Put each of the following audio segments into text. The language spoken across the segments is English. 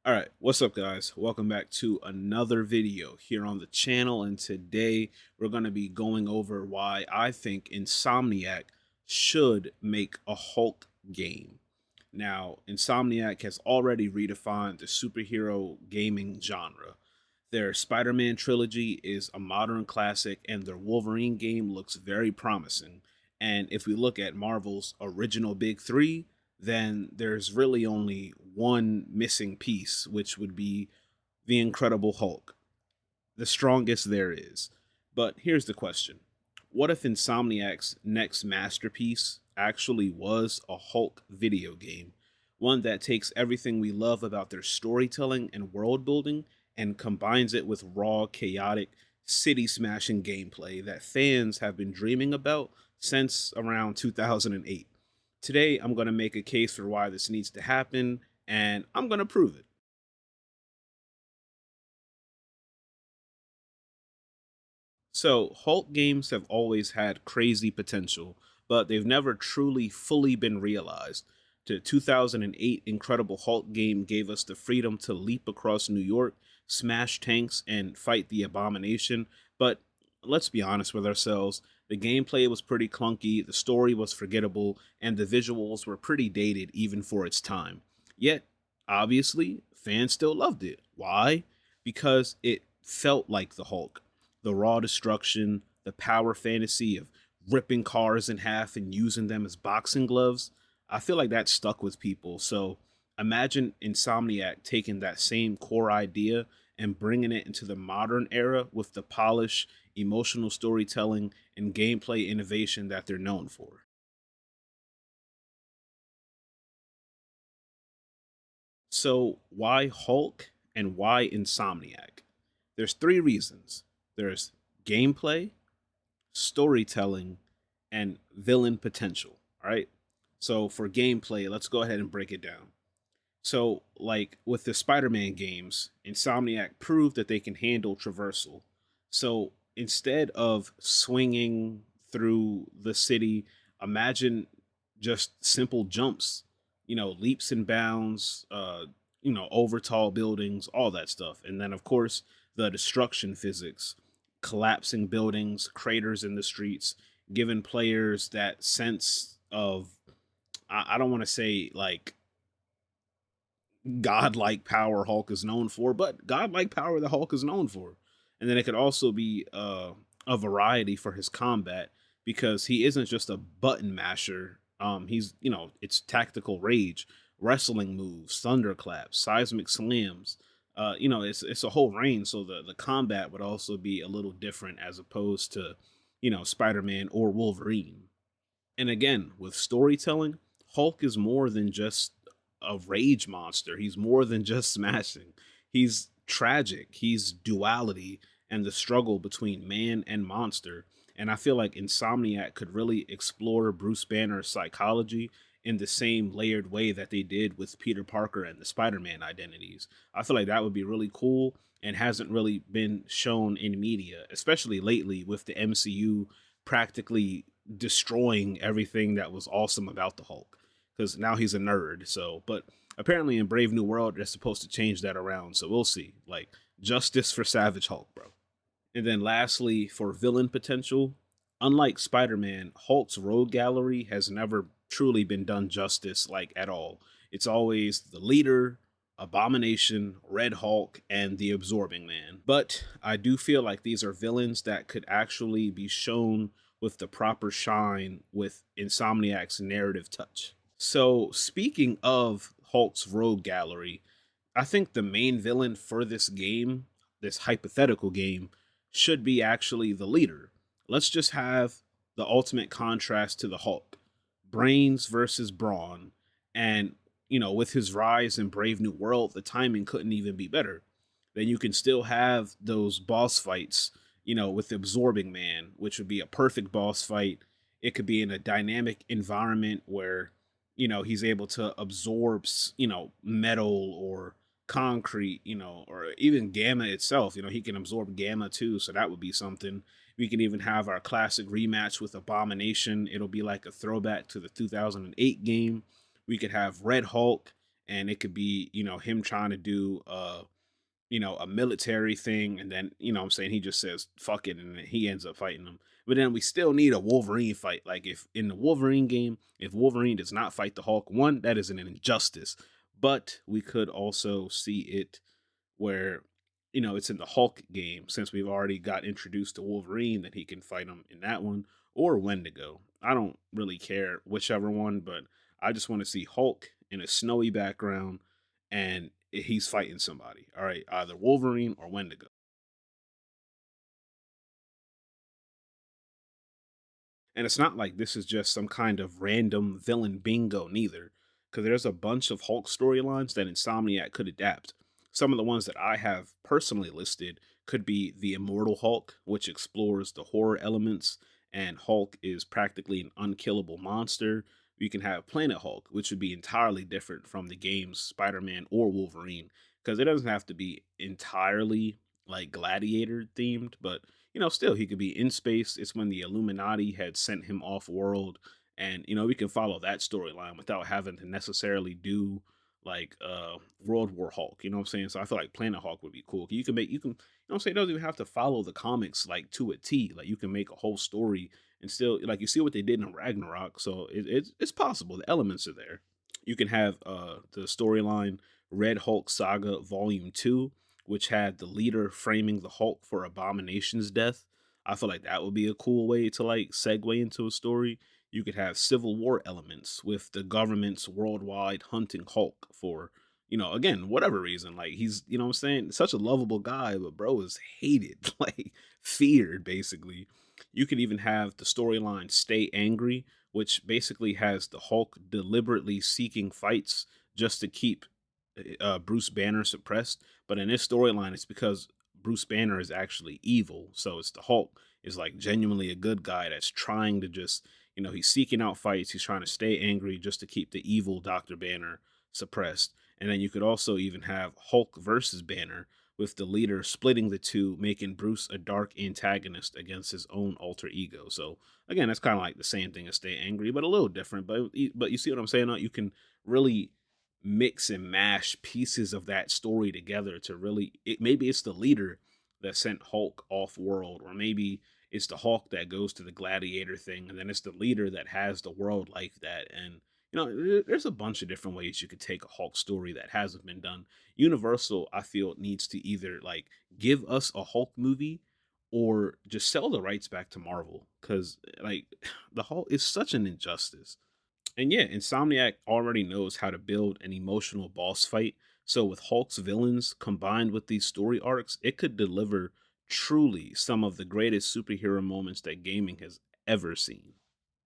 All right, what's up, guys? Welcome back to another video here on the channel. And today we're going to be going over why I think Insomniac should make a Hulk game. Now, Insomniac has already redefined the superhero gaming genre. Their Spider-Man trilogy is a modern classic, and their Wolverine game looks very promising. And if we look at Marvel's original Big Three, then there's really only one missing piece, which would be the Incredible Hulk, the strongest there is. But here's the question: what if Insomniac's next masterpiece actually was a Hulk video game? One that takes everything we love about their storytelling and world building and combines it with raw, chaotic, city smashing gameplay that fans have been dreaming about since around 2008. Today, I'm going to make a case for why this needs to happen, and I'm going to prove it. So, Hulk games have always had crazy potential, but they've never truly fully been realized. The 2008 Incredible Hulk game gave us the freedom to leap across New York, smash tanks, and fight the Abomination, but let's be honest with ourselves. The gameplay was pretty clunky, the story was forgettable, and the visuals were pretty dated even for its time. Yet, obviously, fans still loved it. Why? Because it felt like the Hulk. The raw destruction, the power fantasy of ripping cars in half and using them as boxing gloves. I feel like that stuck with people. So imagine Insomniac taking that same core idea and bringing it into the modern era with the polish, emotional storytelling, and gameplay innovation that they're known for. So, why Hulk and why Insomniac? There's three reasons: there's gameplay, storytelling, and villain potential. All right. So, for gameplay, let's go ahead and break it down. So, like with the Spider-Man games, Insomniac proved that they can handle traversal. So, instead of swinging through the city, imagine just simple jumps, leaps and bounds, over tall buildings, all that stuff. And then, of course, the destruction physics, collapsing buildings, craters in the streets, giving players that sense of, I don't want to say like godlike power Hulk is known for, but godlike power the Hulk is known for. And then it could also be a variety for his combat because he isn't just a button masher. He's it's tactical rage, wrestling moves, thunderclaps, seismic slams. It's a whole range. So the combat would also be a little different as opposed to Spider-Man or Wolverine. And again, with storytelling, Hulk is more than just a rage monster. He's more than just smashing. He's tragic. He's duality and the struggle between man and monster. And I feel like Insomniac could really explore Bruce Banner's psychology in the same layered way that they did with Peter Parker and the Spider-Man identities. I feel like that would be really cool and hasn't really been shown in media, especially lately with the MCU practically destroying everything that was awesome about the Hulk because now he's a nerd. So, but apparently in Brave New World, they're supposed to change that around. So we'll see. Like justice for Savage Hulk, bro. And then lastly, for villain potential, unlike Spider-Man, Hulk's rogue gallery has never truly been done justice, like at all. It's always the leader, Abomination, Red Hulk, and the Absorbing Man. But I do feel like these are villains that could actually be shown with the proper shine with Insomniac's narrative touch. So, speaking of Hulk's rogue gallery, I think the main villain for this game, this hypothetical game, should be actually the leader. Let's just have the ultimate contrast to the Hulk: brains versus brawn. And, with his rise in Brave New World, the timing couldn't even be better. Then you can still have those boss fights, with the Absorbing Man, which would be a perfect boss fight. It could be in a dynamic environment where he's able to absorb metal or concrete, or even gamma itself. He can absorb gamma too, so that would be something. We can even have our classic rematch with Abomination. It'll be like a throwback to the 2008 game. We could have Red Hulk and it could be, him trying to do a military thing, and then, what I'm saying, he just says fuck it, and then he ends up fighting them. But then we still need a Wolverine fight. Like, if in the Wolverine game, if Wolverine does not fight the Hulk, one, that is an injustice. But we could also see it where, it's in the Hulk game, since we've already got introduced to Wolverine, that he can fight him in that one, or Wendigo. I don't really care whichever one, but I just want to see Hulk in a snowy background, and he's fighting somebody. All right, either Wolverine or Wendigo. And it's not like this is just some kind of random villain bingo, neither, because there's a bunch of Hulk storylines that Insomniac could adapt. Some of the ones that I have personally listed could be the Immortal Hulk, which explores the horror elements, and Hulk is practically an unkillable monster. You can have Planet Hulk, which would be entirely different from the game's Spider-Man or Wolverine, because it doesn't have to be entirely like gladiator themed, but still he could be in space. It's when the Illuminati had sent him off world, and we can follow that storyline without having to necessarily do like World War Hulk. You know what I'm saying? So I feel like Planet Hulk would be cool. You can what I'm saying, it doesn't even have to follow the comics like to a T. Like, you can make a whole story and still, like, you see what they did in Ragnarok. So it's possible. The elements are there. You can have the storyline Red Hulk Saga Volume 2, which had the leader framing the Hulk for Abomination's death. I feel like that would be a cool way to like segue into a story. You could have Civil War elements with the government's worldwide hunting Hulk for, again, whatever reason. Like, he's, what I'm saying, such a lovable guy, but bro is hated, like feared, basically. You could even have the storyline Stay Angry, which basically has the Hulk deliberately seeking fights just to keep Bruce Banner suppressed. But in this storyline, it's because Bruce Banner is actually evil. So it's the Hulk is like genuinely a good guy that's trying to just, he's seeking out fights. He's trying to stay angry just to keep the evil Dr. Banner suppressed. And then you could also even have Hulk versus Banner, with the leader splitting the two, making Bruce a dark antagonist against his own alter ego. So again, that's kind of like the same thing as Stay Angry, but a little different. But you see what I'm saying? You can really mix and mash pieces of that story together to really, maybe it's the leader that sent Hulk off world, or maybe it's the Hulk that goes to the gladiator thing, and then it's the leader that has the world like that. And there's a bunch of different ways you could take a Hulk story that hasn't been done. Universal, I feel, needs to either like give us a Hulk movie or just sell the rights back to Marvel, because like the Hulk is such an injustice. And yeah, Insomniac already knows how to build an emotional boss fight. So with Hulk's villains combined with these story arcs, it could deliver truly some of the greatest superhero moments that gaming has ever seen.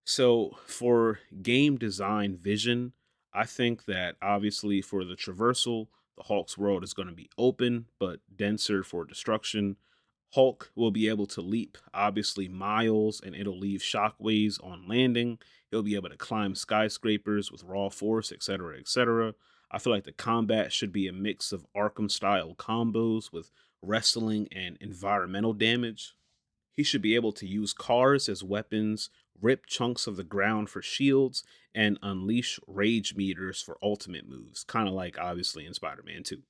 So for game design vision, I think that obviously for the traversal, the Hulk's world is going to be open but denser for destruction. Hulk will be able to leap obviously miles, and it'll leave shockwaves on landing. He'll be able to climb skyscrapers with raw force, etc., etc. I feel like the combat should be a mix of Arkham style combos with wrestling and environmental damage. He should be able to use cars as weapons, rip chunks of the ground for shields, and unleash rage meters for ultimate moves, kind of like obviously in Spider-Man 2.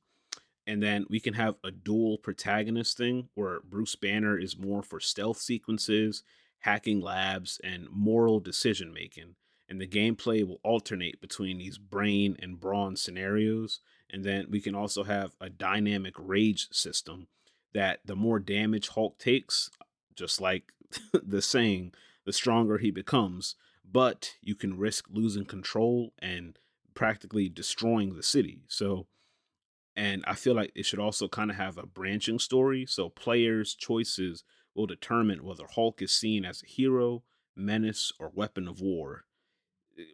And then we can have a dual protagonist thing where Bruce Banner is more for stealth sequences, hacking labs, and moral decision making. And the gameplay will alternate between these brain and brawn scenarios. And then we can also have a dynamic rage system that the more damage Hulk takes, just like the saying, the stronger he becomes. But you can risk losing control and practically destroying the city. So, and I feel like it should also kind of have a branching story. So players' choices will determine whether Hulk is seen as a hero, menace, or weapon of war.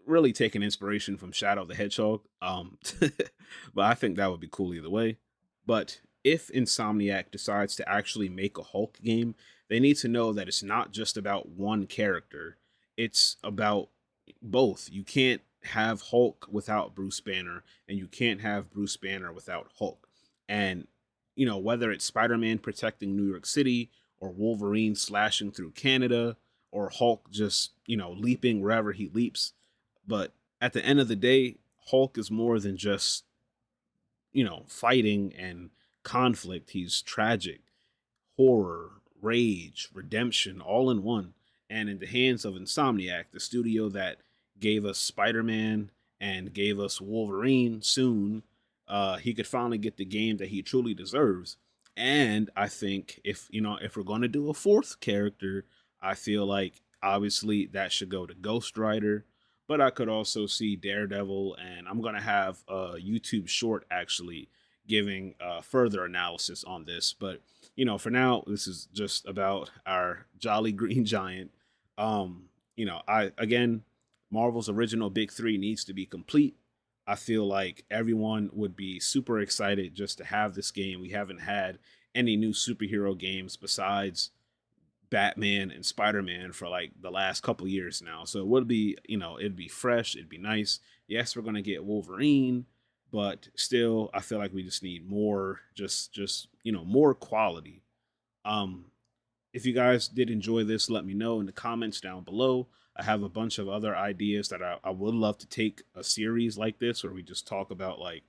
Really taking inspiration from Shadow the Hedgehog. But I think that would be cool either way. But if Insomniac decides to actually make a Hulk game, they need to know that it's not just about one character. It's about both. You can't have Hulk without Bruce Banner, and you can't have Bruce Banner without Hulk. And whether it's Spider-Man protecting New York City, or Wolverine slashing through Canada, or Hulk just, leaping wherever he leaps, but at the end of the day, Hulk is more than just, fighting and conflict. He's tragic, horror, rage, redemption, all in one. And in the hands of Insomniac, the studio that gave us Spider-Man and gave us Wolverine soon, he could finally get the game that he truly deserves. And I think if we're going to do a fourth character, I feel like obviously that should go to Ghost Rider, but I could also see Daredevil, and I'm gonna have a YouTube short actually giving further analysis on this. But for now, this is just about our Jolly Green Giant. I again, Marvel's original big three needs to be complete. I feel like everyone would be super excited just to have this game. We haven't had any new superhero games besides Batman and Spider-Man for like the last couple years now. So it would be, it'd be fresh, it'd be nice. Yes, we're gonna get Wolverine, but still, I feel like we just need more, just more quality. Um, if you guys did enjoy this, let me know in the comments down below. I have a bunch of other ideas that I would love to take a series like this where we just talk about like,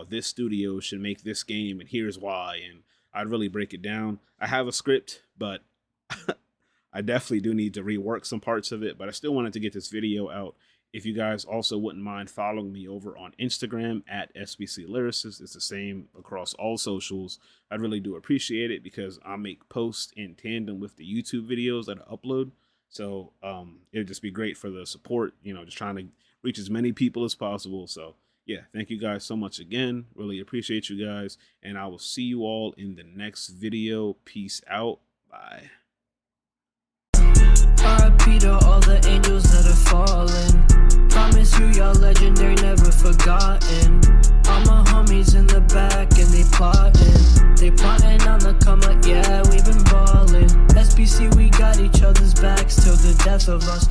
this studio should make this game and here's why. And I'd really break it down. I have a script, but I definitely do need to rework some parts of it, but I still wanted to get this video out. If you guys also wouldn't mind following me over on Instagram at SBC Lyricist, it's the same across all socials. I really do appreciate it because I make posts in tandem with the YouTube videos that I upload. So it'd just be great for the support, just trying to reach as many people as possible. So yeah, thank you guys so much again. Really appreciate you guys. And I will see you all in the next video. Peace out. Bye. R.I.P. to all the angels that have fallen. Promise you, y'all legendary, never forgotten. All my homies in the back and they plotting. They plotting on the come up, yeah, we've been ballin'. SBC, we got each other's backs till the death of us.